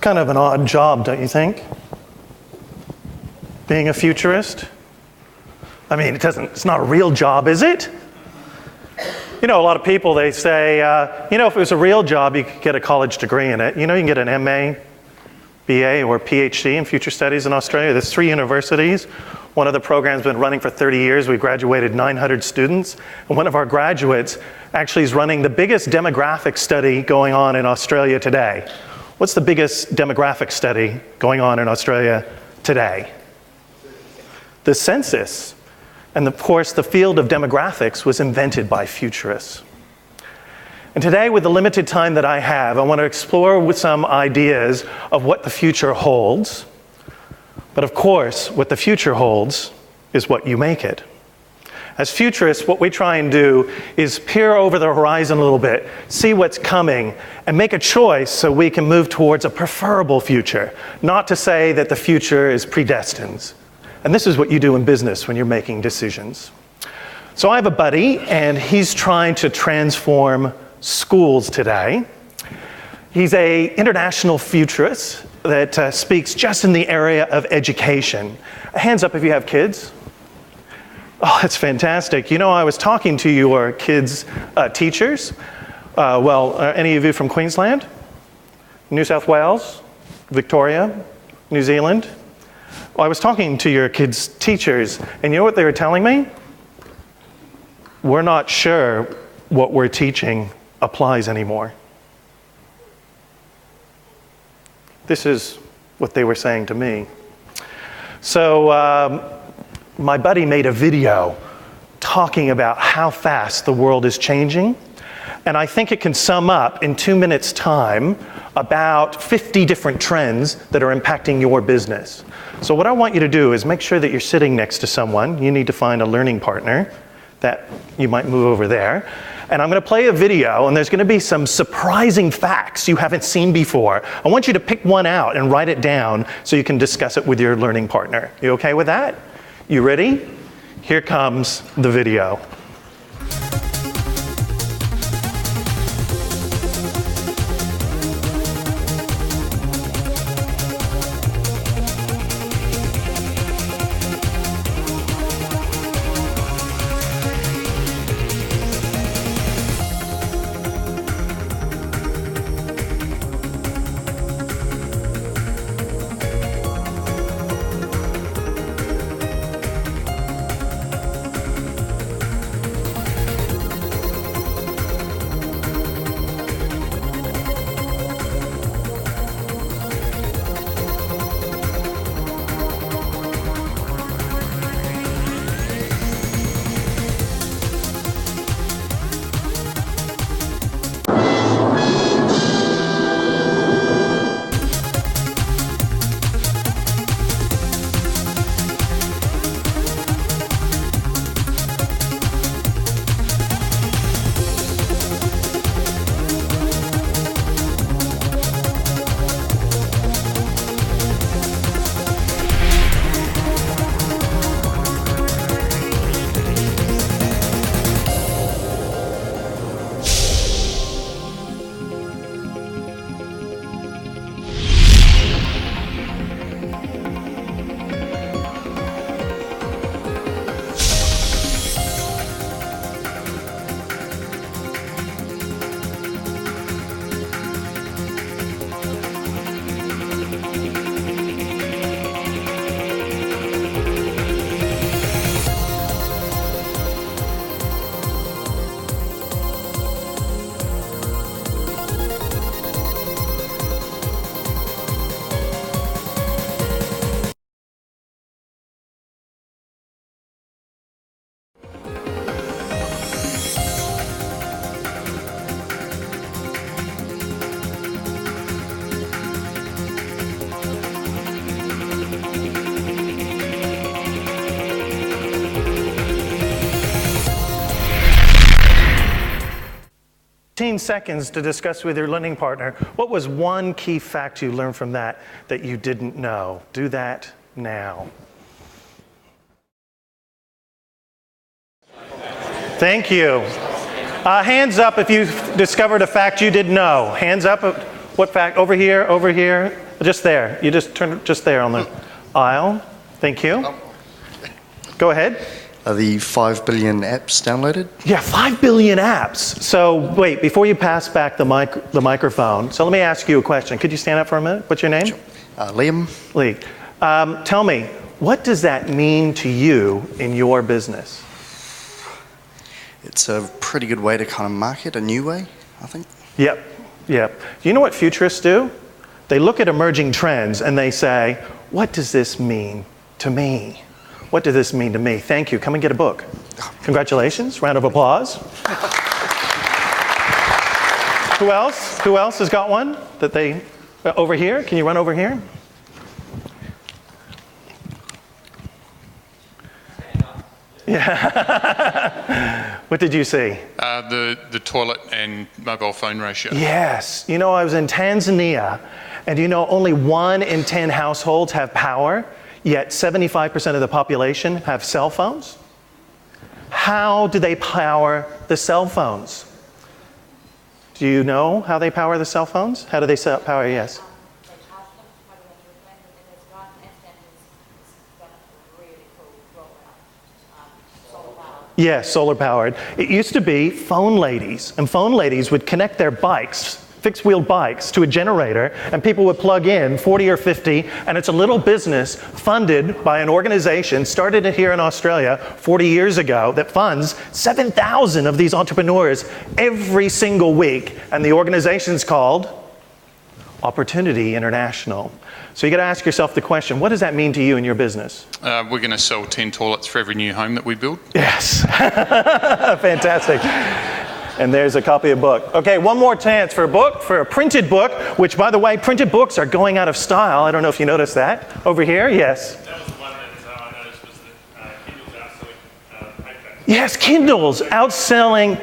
kind of an odd job, don't you think? Being a futurist? I mean, it's not a real job, is it? You know, a lot of people, they say, if it was a real job, you could get a college degree in it. You know, you can get an MA, BA, or PhD in future studies in Australia. There's 3 universities. One of the programs has been running for 30 years. We graduated 900 students. And one of our graduates actually is running the biggest demographic study going on in Australia today. What's the biggest demographic study going on in Australia today? The census. And of course, the field of demographics was invented by futurists. And today, with the limited time that I have, I want to explore with some ideas of what the future holds. But of course, what the future holds is what you make it. As futurists, what we try and do is peer over the horizon a little bit, see what's coming, and make a choice so we can move towards a preferable future. Not to say that the future is predestined. And this is what you do in business when you're making decisions. So I have a buddy, and he's trying to transform schools today. He's an international futurist that speaks just in the area of education. Hands up if you have kids. Oh, that's fantastic. You know, I was talking to your kids' teachers. Any of you from Queensland? New South Wales? Victoria? New Zealand? Well, I was talking to your kids' teachers, and you know what they were telling me? We're not sure what we're teaching applies anymore. This is what they were saying to me. So my buddy made a video talking about how fast the world is changing, and I think it can sum up in 2 minutes' time about 50 different trends that are impacting your business. So what I want you to do is make sure that you're sitting next to someone. You need to find a learning partner that you might move over there. And I'm going to play a video, and there's going to be some surprising facts you haven't seen before. I want you to pick one out and write it down so you can discuss it with your learning partner. You okay with that? You ready? Here comes the video. Seconds to discuss with your learning partner. What was one key fact you learned from that you didn't know? Do that now. Thank you. Hands up if you discovered a fact you didn't know. Hands up. What fact? Over here, over here. Just there. You just turn just there on the aisle. Thank you. Go ahead. Are the 5 billion apps downloaded? Yeah, 5 billion apps. So wait, before you pass back the microphone, so let me ask you a question. Could you stand up for a minute? What's your name? Sure. Liam. Lee. Tell me, what does that mean to you in your business? It's a pretty good way to kind of market a new way, I think. Yep. Do you know what futurists do? They look at emerging trends and they say, what does this mean to me? What does this mean to me? Thank you. Come and get a book. Congratulations. Round of applause. Who else? Who else has got one that they... over here? Can you run over here? Yeah. What did you see? The toilet and mobile phone ratio. Yes. You know, I was in Tanzania, and you know, only 1 in 10 households have power, yet 75% of the population have cell phones. How do they power the cell phones? Do you know how they power the cell phones? How do they power? Yes. Yes, solar powered. It used to be phone ladies, and phone ladies would connect their bikes, fixed-wheel bikes, to a generator, and people would plug in 40 or 50, and it's a little business funded by an organization, started here in Australia 40 years ago, that funds 7,000 of these entrepreneurs every single week, and the organization's called Opportunity International. So you got to ask yourself the question, what does that mean to you in your business? We're going to sell 10 toilets for every new home that we build. Yes. Fantastic. And there's a copy of book. Okay, one more chance for a book, for a printed book, which, by the way, printed books are going out of style. I don't know if you noticed that. Over here, yes. That was the one that I noticed was that Kindle's outselling paperbacks. Yes, Kindle's outselling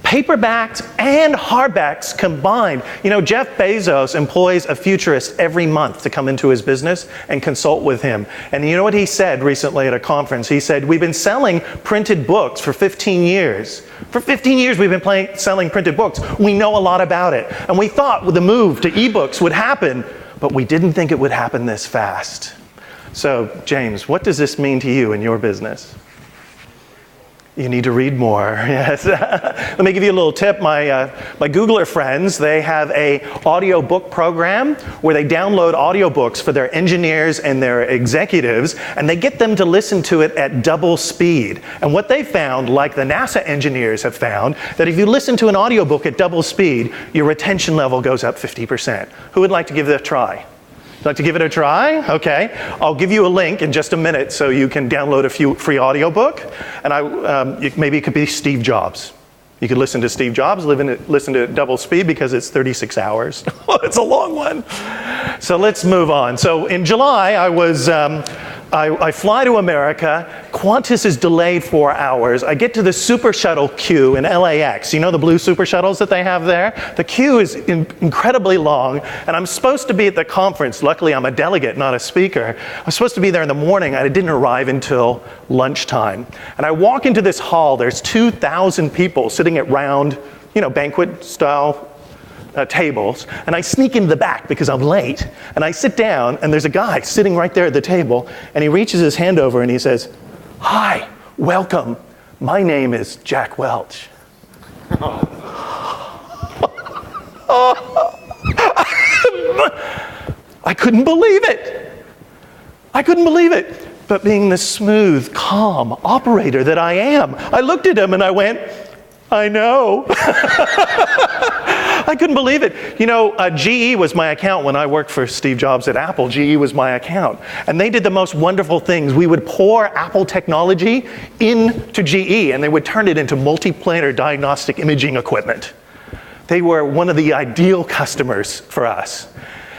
paperbacks and hardbacks combined. You know, Jeff Bezos employs a futurist every month to come into his business and consult with him. And you know what he said recently at a conference? He said, we've been selling printed books for 15 years. For 15 years we've been selling printed books. We know a lot about it. And we thought the move to ebooks would happen, but we didn't think it would happen this fast. So, James, what does this mean to you in your business? You need to read more, yes. Let me give you a little tip. My Googler friends, they have a audiobook program where they download audiobooks for their engineers and their executives, and they get them to listen to it at double speed. And what they found, like the NASA engineers have found, that if you listen to an audiobook at double speed, your retention level goes up 50%. Who would like to give that a try? Like to give it a try? Okay. I'll give you a link in just a minute so you can download a free audiobook. And maybe it could be Steve Jobs. You could listen to Steve Jobs, listen to it at double speed because it's 36 hours. It's a long one. So let's move on. So in July, I fly to America. Qantas is delayed 4 hours. I get to the super shuttle queue in LAX. You know the blue super shuttles that they have there? The queue is incredibly long, and I'm supposed to be at the conference. Luckily, I'm a delegate, not a speaker. I'm supposed to be there in the morning, and I didn't arrive until lunchtime. And I walk into this hall. There's 2,000 people sitting at round, banquet-style tables, and I sneak into the back because I'm late, and I sit down, and there's a guy sitting right there at the table, and he reaches his hand over and he says, "Hi, welcome. My name is Jack Welch." I couldn't believe it. But being the smooth, calm operator that I am, I looked at him and I went, "I know." I couldn't believe it. GE was my account when I worked for Steve Jobs at Apple. GE was my account. And they did the most wonderful things. We would pour Apple technology into GE, and they would turn it into multiplanar diagnostic imaging equipment. They were one of the ideal customers for us.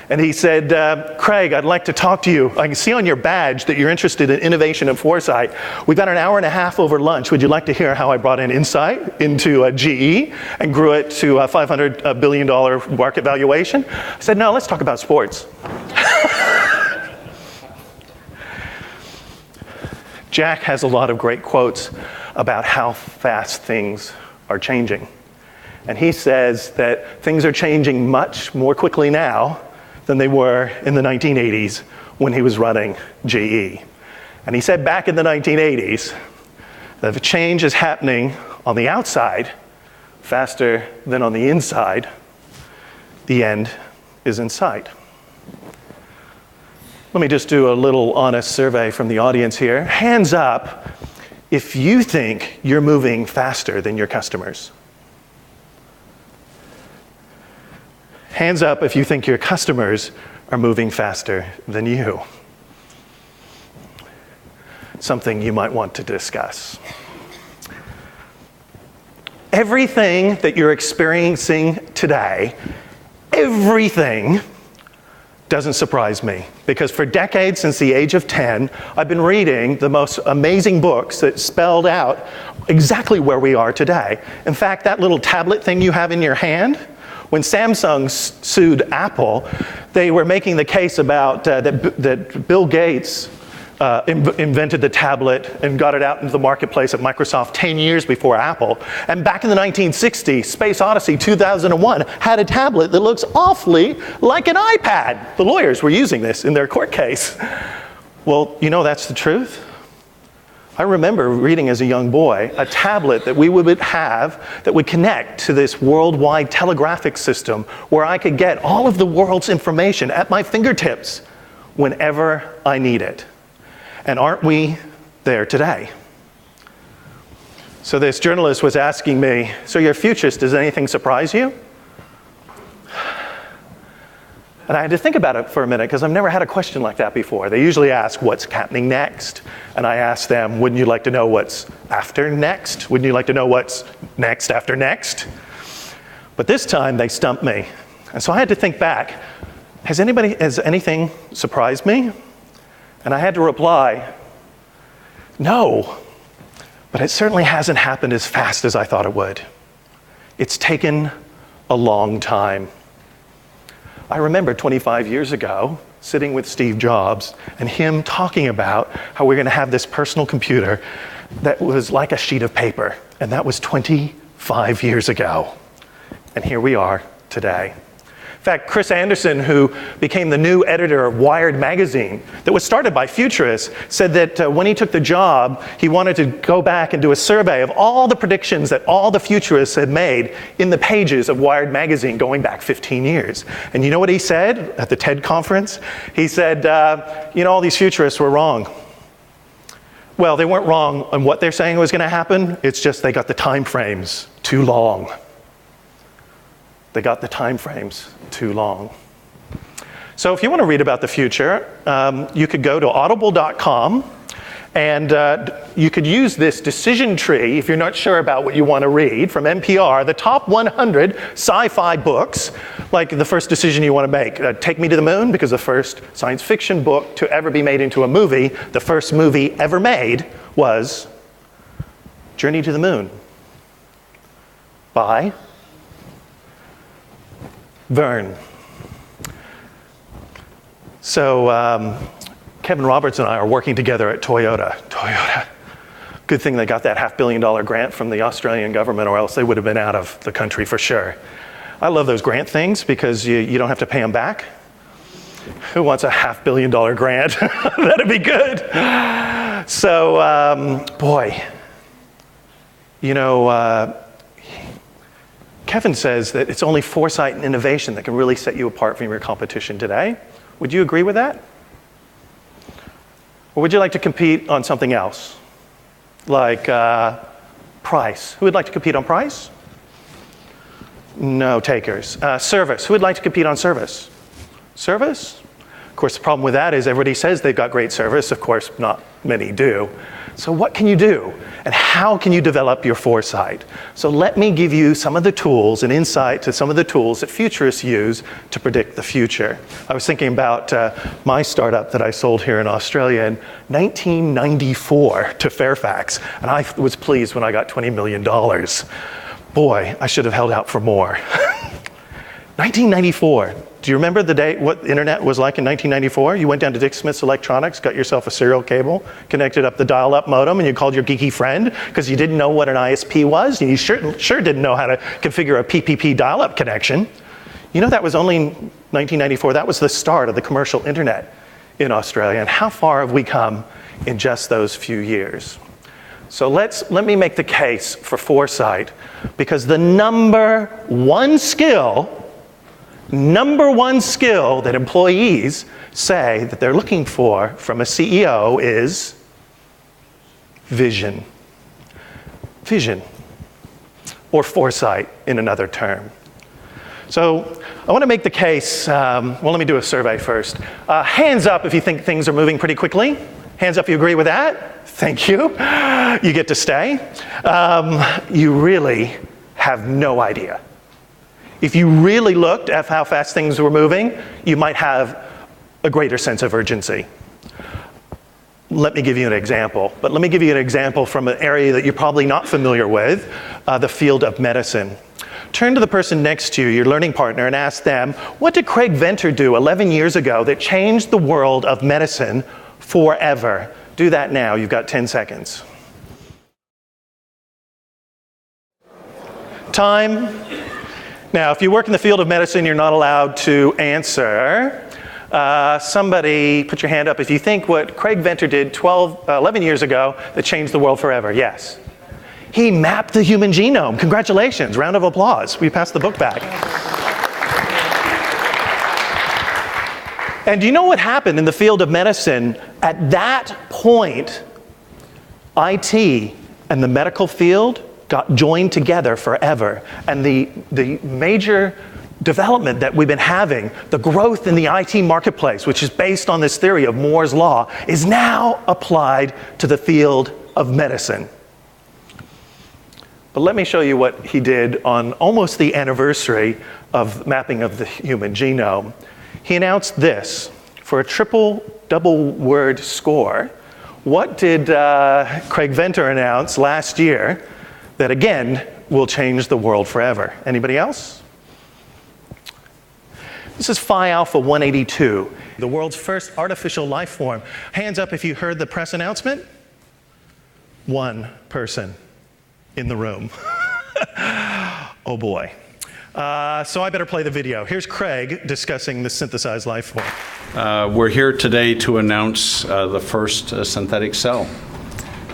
And he said, "Craig, I'd like to talk to you. I can see on your badge that you're interested in innovation and foresight. We've got an hour and a half over lunch. Would you like to hear how I brought in insight into GE and grew it to a $500 billion market valuation?" I said, "No, let's talk about sports." Jack has a lot of great quotes about how fast things are changing. And he says that things are changing much more quickly now than they were in the 1980s when he was running GE. And he said back in the 1980s that if a change is happening on the outside faster than on the inside, the end is in sight. Let me just do a little honest survey from the audience here. Hands up if you think you're moving faster than your customers. Hands up if you think your customers are moving faster than you. Something you might want to discuss. Everything that you're experiencing today, everything doesn't surprise me, because for decades, since the age of 10, I've been reading the most amazing books that spelled out exactly where we are today. In fact, that little tablet thing you have in your hand, when Samsung sued Apple, they were making the case about that Bill Gates invented the tablet and got it out into the marketplace at Microsoft 10 years before Apple. And back in the 1960s, Space Odyssey 2001 had a tablet that looks awfully like an iPad. The lawyers were using this in their court case. Well, you know that's the truth. I remember reading as a young boy a tablet that we would have that would connect to this worldwide telegraphic system where I could get all of the world's information at my fingertips whenever I need it. And aren't we there today? So this journalist was asking me, so you're a futurist, does anything surprise you? And I had to think about it for a minute because I've never had a question like that before. They usually ask, what's happening next? And I asked them, wouldn't you like to know what's after next? Wouldn't you like to know what's next after next? But this time they stumped me. And so I had to think back, has anything surprised me? And I had to reply, no, but it certainly hasn't happened as fast as I thought it would. It's taken a long time. I remember 25 years ago sitting with Steve Jobs and him talking about how we're going to have this personal computer that was like a sheet of paper. And that was 25 years ago. And here we are today. In fact, Chris Anderson, who became the new editor of Wired magazine, that was started by futurists, said that when he took the job, he wanted to go back and do a survey of all the predictions that all the futurists had made in the pages of Wired magazine going back 15 years. And you know what he said at the TED conference? He said, all these futurists were wrong. Well, they weren't wrong on what they're saying was going to happen. It's just they got the time frames too long. They got the time frames too long. So if you want to read about the future, you could go to audible.com and you could use this decision tree if you're not sure about what you want to read from NPR, the top 100 sci-fi books, like the first decision you want to make. Take Me to the Moon, because the first science fiction book to ever be made into a movie, the first movie ever made was Journey to the Moon by Verne. So Kevin Roberts and I are working together at Toyota. Good thing they got that $500 million grant from the Australian government, or else they would have been out of the country for sure. I love those grant things because you don't have to pay them back. Who wants a $500 million grant? That'd be good. So, Kevin says that it's only foresight and innovation that can really set you apart from your competition today. Would you agree with that? Or would you like to compete on something else? Like price. Who would like to compete on price? No takers. Service. Who would like to compete on service? Service? Of course, the problem with that is everybody says they've got great service. Of course, not many do. So what can you do? And how can you develop your foresight? So let me give you some of the tools and insight to some of the tools that futurists use to predict the future. I was thinking about my startup that I sold here in Australia in 1994 to Fairfax. And I was pleased when I got $20 million. Boy, I should have held out for more. 1994. Do you remember the day, what the internet was like in 1994? You went down to Dick Smith's Electronics, got yourself a serial cable, connected up the dial-up modem, and you called your geeky friend because you didn't know what an ISP was, and you sure didn't know how to configure a PPP dial-up connection. You know that was only 1994, that was the start of the commercial internet in Australia. And how far have we come in just those few years? So let me make the case for foresight, because the number one skill that employees say that they're looking for from a CEO is vision. Vision, or foresight in another term. So I want to make the case, well, let me do a survey first. Hands up if you think things are moving pretty quickly. Hands up if you agree with that. Thank you. You get to stay. You really have no idea. If you really looked at how fast things were moving, you might have a greater sense of urgency. Let me give you an example. But let me give you an example from an area that you're probably not familiar with, the field of medicine. Turn to the person next to you, your learning partner, and ask them, what did Craig Venter do 11 years ago that changed the world of medicine forever? Do that now. You've got 10 seconds. Time. Now, if you work in the field of medicine, you're not allowed to answer. Somebody put your hand up if you think what Craig Venter did 11 years ago that changed the world forever. Yes. He mapped the human genome. Congratulations. Round of applause. We passed the book back. And do you know what happened in the field of medicine? At that point, IT and the medical field got joined together forever. And the major development that we've been having, the growth in the IT marketplace, which is based on this theory of Moore's law, is now applied to the field of medicine. But let me show you what he did on almost the anniversary of mapping of the human genome. He announced this: for a double word score, what did Craig Venter announce last year that again will change the world forever? Anybody else? This is Phi Alpha 182, the world's first artificial life form. Hands up if you heard the press announcement. One person in the room. Oh boy. So I better play the video. Here's Craig discussing the synthesized life form. We're here today to announce the first synthetic cell.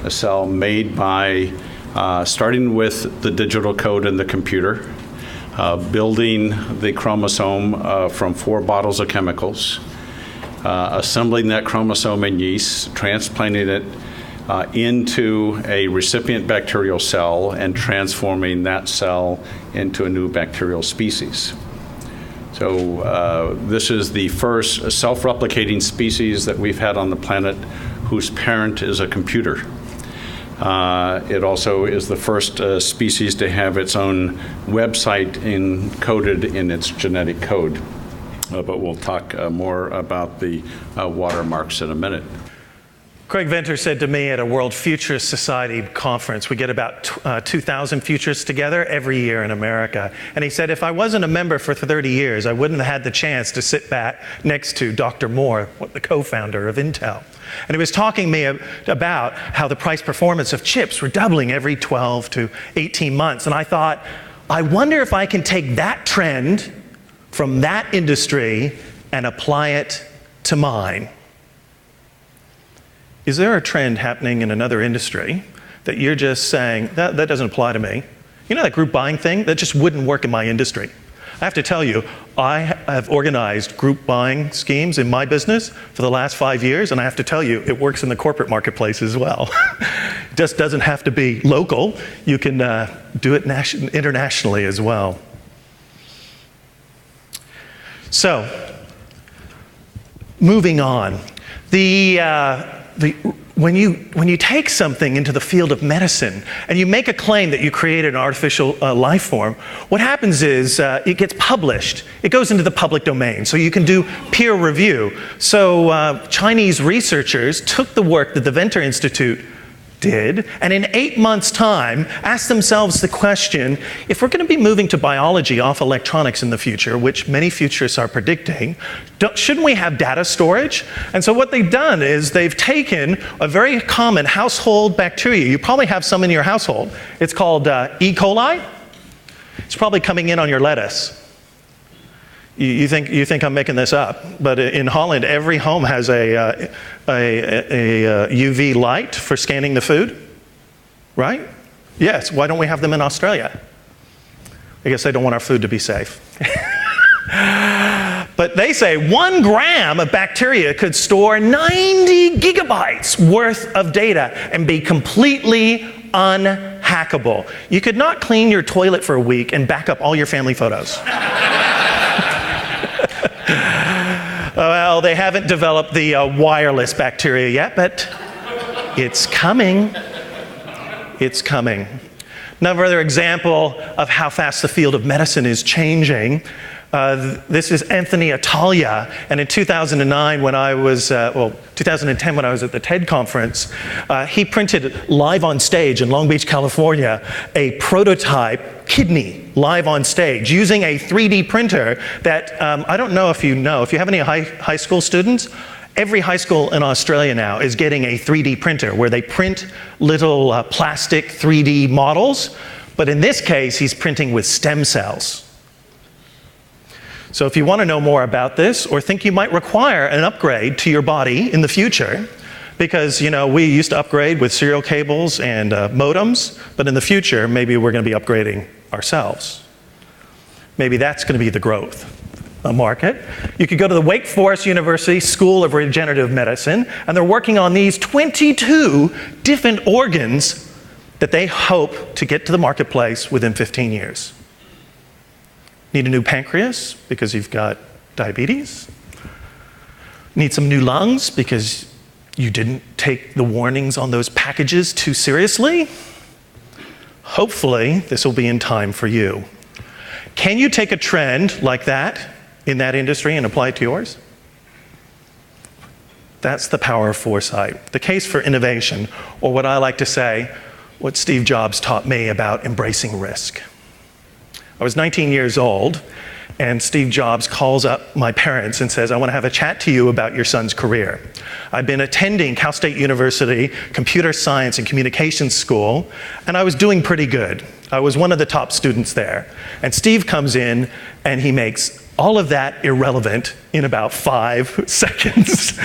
A cell made by starting with the digital code in the computer, building the chromosome from 4 bottles of chemicals, assembling that chromosome in yeast, transplanting it into a recipient bacterial cell, and transforming that cell into a new bacterial species. So this is the first self-replicating species that we've had on the planet whose parent is a computer. It also is the first species to have its own website encoded in its genetic code. But we'll talk more about the watermarks in a minute. Craig Venter said to me at a World Futurist Society conference, we get about 2,000 futurists together every year in America. And he said, if I wasn't a member for 30 years, I wouldn't have had the chance to sit back next to Dr. Moore, the co-founder of Intel. And he was talking to me about how the price performance of chips were doubling every 12 to 18 months. And I thought, I wonder if I can take that trend from that industry and apply it to mine. Is there a trend happening in another industry that you're just saying, that doesn't apply to me? You know that group buying thing? That just wouldn't work in my industry. I have to tell you, I have organized group buying schemes in my business for the last 5 years, and I have to tell you, it works in the corporate marketplace as well. It just doesn't have to be local. You can do it internationally as well. So, moving on. When you take something into the field of medicine and you make a claim that you created an artificial life form, what happens is it gets published. It goes into the public domain, so you can do peer review. So Chinese researchers took the work that the Venter Institute did, and in 8 months' time, asked themselves the question, if we're going to be moving to biology off electronics in the future, which many futurists are predicting, shouldn't we have data storage? And so what they've done is they've taken a very common household bacteria. You probably have some in your household. It's called E. coli. It's probably coming in on your lettuce. You think I'm making this up, but in Holland, every home has a UV light for scanning the food, right? Yes, why don't we have them in Australia? I guess they don't want our food to be safe. But they say 1 gram of bacteria could store 90 gigabytes worth of data and be completely unhackable. You could not clean your toilet for a week and back up all your family photos. Well, they haven't developed the wireless bacteria yet, but it's coming. It's coming. Another example of how fast the field of medicine is changing. This is Anthony Italia, and in 2009 when I was, 2010 when I was at the TED conference, he printed live on stage in Long Beach, California, a prototype kidney live on stage using a 3D printer that, I don't know if you have any high school students, every high school in Australia now is getting a 3D printer where they print little plastic 3D models, but in this case, he's printing with stem cells. So if you want to know more about this or think you might require an upgrade to your body in the future, because we used to upgrade with serial cables and modems, but in the future, maybe we're going to be upgrading ourselves. Maybe that's going to be the growth market. You could go to the Wake Forest University School of Regenerative Medicine, and they're working on these 22 different organs that they hope to get to the marketplace within 15 years. Need a new pancreas because you've got diabetes? Need some new lungs because you didn't take the warnings on those packages too seriously? Hopefully, this will be in time for you. Can you take a trend like that in that industry and apply it to yours? That's the power of foresight. The case for innovation, or what I like to say, what Steve Jobs taught me about embracing risk. I was 19 years old, and Steve Jobs calls up my parents and says, I want to have a chat to you about your son's career. I've been attending Cal State University Computer Science and Communications School, and I was doing pretty good. I was one of the top students there. And Steve comes in, and he makes all of that irrelevant in about 5 seconds.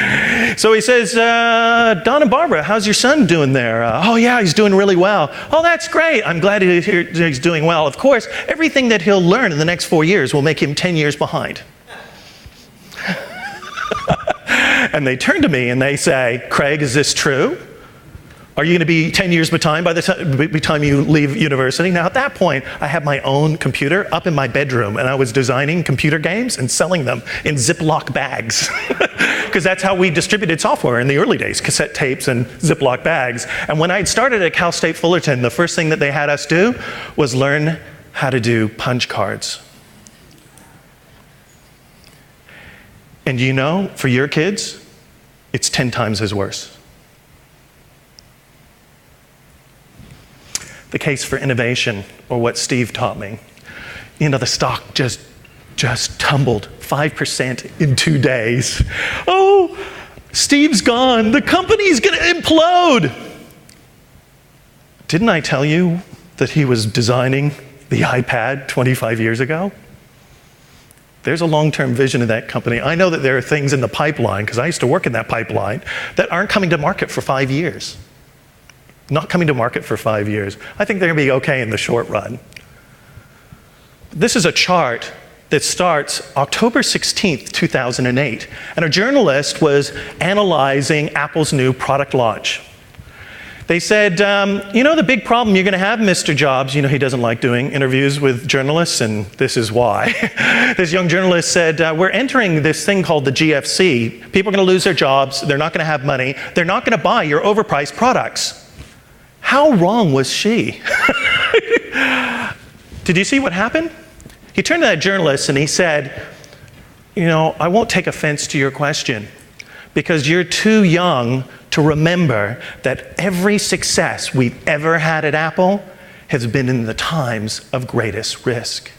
So he says, Don and Barbara, how's your son doing there? Oh yeah, he's doing really well. Oh, that's great. I'm glad he's doing well. Of course, everything that he'll learn in the next 4 years will make him 10 years behind. And they turn to me and they say, Craig, is this true? Are you going to be 10 years behind by the time you leave university? Now, at that point, I had my own computer up in my bedroom, and I was designing computer games and selling them in Ziploc bags. Because that's how we distributed software in the early days, cassette tapes and Ziploc bags. And when I started at Cal State Fullerton, the first thing that they had us do was learn how to do punch cards. And for your kids, it's 10 times as worse. The case for innovation, or what Steve taught me. The stock just tumbled 5% in 2 days. Oh, Steve's gone. The company's going to implode. Didn't I tell you that he was designing the iPad 25 years ago? There's a long-term vision of that company. I know that there are things in the pipeline, because I used to work in that pipeline, that aren't coming to market for 5 years. Not coming to market for 5 years. I think they're going to be okay in the short run. This is a chart that starts October 16th, 2008. And a journalist was analyzing Apple's new product launch. They said, the big problem you're going to have, Mr. Jobs, he doesn't like doing interviews with journalists, and this is why. This young journalist said, we're entering this thing called the GFC. People are going to lose their jobs. They're not going to have money. They're not going to buy your overpriced products. How wrong was she? Did you see what happened? He turned to that journalist and he said, I won't take offense to your question because you're too young to remember that every success we've ever had at Apple has been in the times of greatest risk.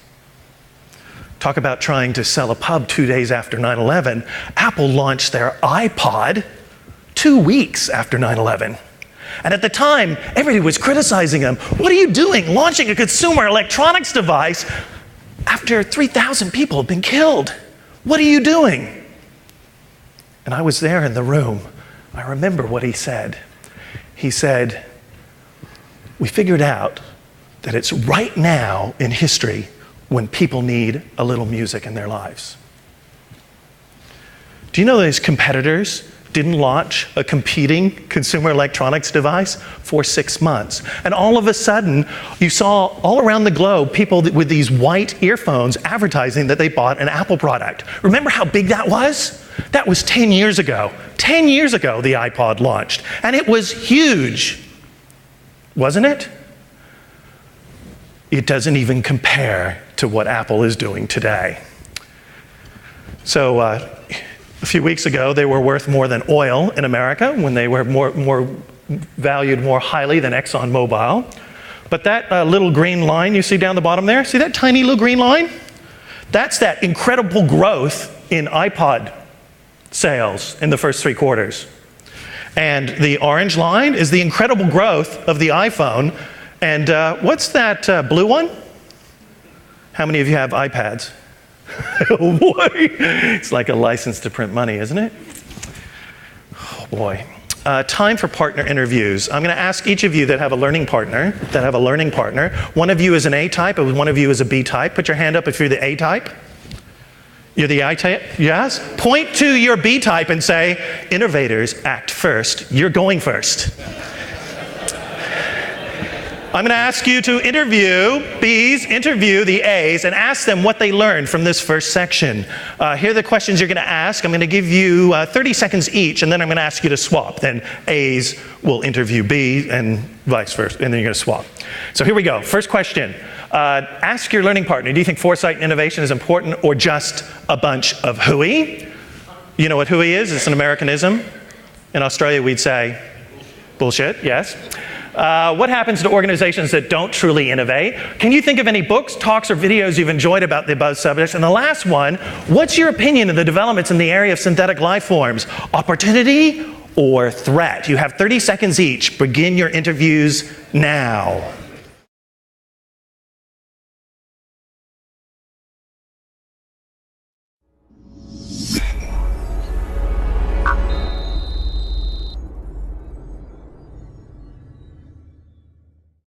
Talk about trying to sell a pub 2 days after 9/11. Apple launched their iPod 2 weeks after 9/11. And at the time, everybody was criticizing them. What are you doing, launching a consumer electronics device after 3,000 people have been killed? What are you doing? And I was there in the room. I remember what he said. He said, we figured out that it's right now in history when people need a little music in their lives. Do you know these competitors didn't launch a competing consumer electronics device for 6 months? And all of a sudden, you saw all around the globe people with these white earphones advertising that they bought an Apple product. Remember how big that was? That was 10 years ago. 10 years ago, the iPod launched. And it was huge, wasn't it? It doesn't even compare to what Apple is doing today. So a few weeks ago, they were worth more than oil in America when they were more valued more highly than ExxonMobil. But that little green line you see down the bottom there, see that tiny little green line? That's that incredible growth in iPod sales in the first 3 quarters. And the orange line is the incredible growth of the iPhone. And what's that blue one? How many of you have iPads? Oh boy, it's like a license to print money, isn't it? Oh boy. Time for partner interviews. I'm going to ask each of you that have a learning partner, one of you is an A type and one of you is a B type. Put your hand up if you're the A type. You're the I type? Yes? Point to your B type and say, innovators act first. You're going first. I'm going to ask you to interview the A's, and ask them what they learned from this first section. Here are the questions you're going to ask. I'm going to give you 30 seconds each, and then I'm going to ask you to swap. Then A's will interview B, and vice versa, and then you're going to swap. So here we go. First question. Ask your learning partner, do you think foresight and innovation is important, or just a bunch of hooey? You know what hooey is? It's an Americanism. In Australia, we'd say bullshit, yes. What happens to organizations that don't truly innovate? Can you think of any books, talks, or videos you've enjoyed about the above subjects? And the last one, what's your opinion of the developments in the area of synthetic life forms? Opportunity or threat? You have 30 seconds each. Begin your interviews now.